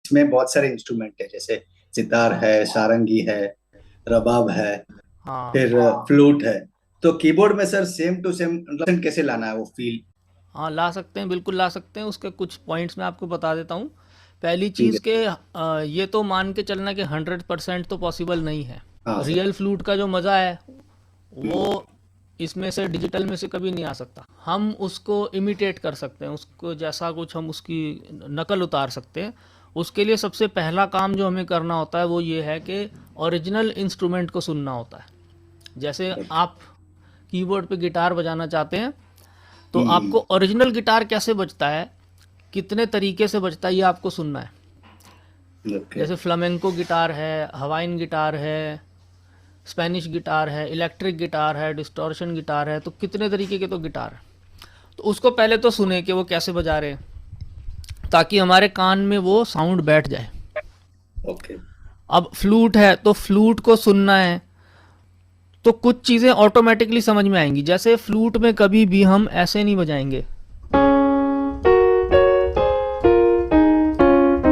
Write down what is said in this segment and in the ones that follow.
इसमें बहुत सारे इंस्ट्रूमेंट है, जैसे सितार है, सारंगी है, रबाब है, हाँ फिर फ्लूट है। तो कीबोर्ड में सर सेम टू सेम मतलब कैसे लाना है वो फील? हाँ, ला सकते हैं, बिल्कुल ला सकते हैं। उसके कुछ पॉइंट्स मैं आपको बता देता हूँ। पहली ठीक चीज़ है। के ये तो मान के चलना कि 100% तो पॉसिबल नहीं है। हाँ सर। रियल फ्लूट का जो मज़ा है वो इसमें से डिजिटल में से कभी नहीं आ सकता। हम उसको इमिटेट कर सकते हैं, उसको जैसा कुछ हम उसकी नकल उतार सकते हैं। उसके लिए सबसे पहला काम जो हमें करना होता है वो ये है कि ओरिजिनल इंस्ट्रूमेंट को सुनना होता है। जैसे आप कीबोर्ड पे गिटार बजाना चाहते हैं तो हम्म। आपको ओरिजिनल गिटार कैसे बजता है, कितने तरीके से बजता है, ये आपको सुनना है। ओके। जैसे फ्लामेंको गिटार है, हवाइन गिटार है, स्पेनिश गिटार है, इलेक्ट्रिक गिटार है, डिस्टॉर्शन गिटार है, तो कितने तरीके के तो गिटार है। तो उसको पहले तो सुने कि वो कैसे बजा रहे हैं, ताकि हमारे कान में वो साउंड बैठ जाए। ओके। अब फ्लूट है तो फ्लूट को सुनना है, तो कुछ चीज़ें ऑटोमेटिकली समझ में आएंगी। जैसे फ्लूट में कभी भी हम ऐसे नहीं बजाएंगे,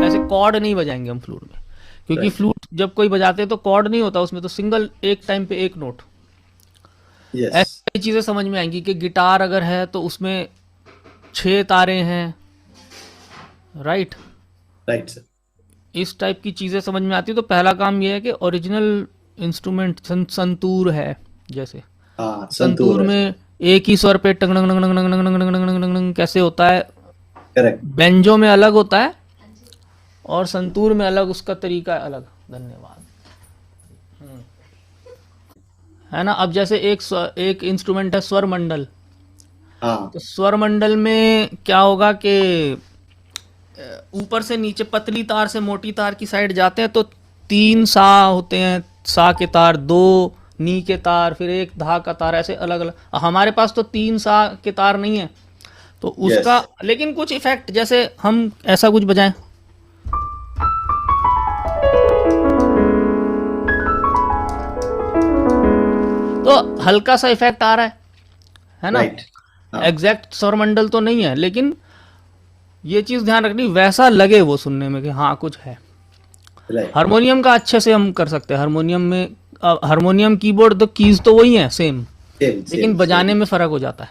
ऐसे कॉर्ड नहीं बजाएंगे हम फ्लूट में, क्योंकि राइट। फ्लूट जब कोई बजाते हैं तो कॉर्ड नहीं होता उसमें, तो सिंगल एक टाइम पे एक नोट। यस। ऐसी चीज़ें समझ में आएंगी कि गिटार अगर है तो उसमें 6 तारे हैं, राइट। Right sir. इस टाइप की चीज़ें समझ में आती है। तो पहला काम यह है कि ओरिजिनल इंस्ट्रूमेंट संतूर है, जैसे हाँ, संतूर संतूर है। में एक ही स्वर पे टंग टंग टंग टंग टंग टंग टंग टंग टंग टंग कैसे होता है। करेक्ट। बेंजो में अलग होता है और संतूर में अलग, उसका तरीका अलग। धन्यवाद। है ना। अब जैसे एक इंस्ट्रूमेंट है स्वर मंडल। हाँ। तो स्वर मंडल में क्या होगा कि ऊपर से नीचे पतली तार से मोटी तार की साइड जाते हैं तो 3 सा होते हैं। सा के तार, 2 नी के तार, फिर एक धा का तार, ऐसे अलग अलग। हमारे पास तो 3 सा के तार नहीं है, तो यस। उसका लेकिन कुछ इफेक्ट, जैसे हम ऐसा कुछ बजाएं तो हल्का सा इफेक्ट आ रहा है ना। राइट। हाँ। एग्जैक्ट सौरमंडल तो नहीं है, लेकिन ये चीज़ ध्यान रखनी वैसा लगे वो सुनने में कि हाँ कुछ है। राइट। हारमोनियम का अच्छे से हम कर सकते हैं। हारमोनियम में हारमोनियम कीबोर्ड तो कीज तो वही है सेम, सेम लेकिन सेम बजाने सेम। में फ़र्क हो जाता है।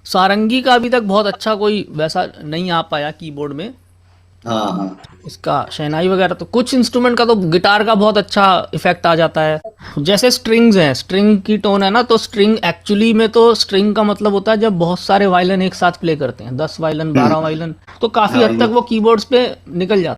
सारंगी का अभी तक बहुत अच्छा कोई वैसा नहीं आ पाया कीबोर्ड में। हाँ हाँ। इसका शहनाई वगैरह तो कुछ इंस्ट्रूमेंट का, तो गिटार का बहुत अच्छा इफेक्ट आ जाता है। जैसे स्ट्रिंग्स हैं, स्ट्रिंग की टोन है ना, तो स्ट्रिंग एक्चुअली में तो स्ट्रिंग का मतलब होता है जब बहुत सारे वायलिन एक साथ प्ले करते हैं, 10 वायलिन, 12 वायलिन, तो काफ़ी हाँ हद ये। तक वो कीबोर्ड्स पे निकल जाता है।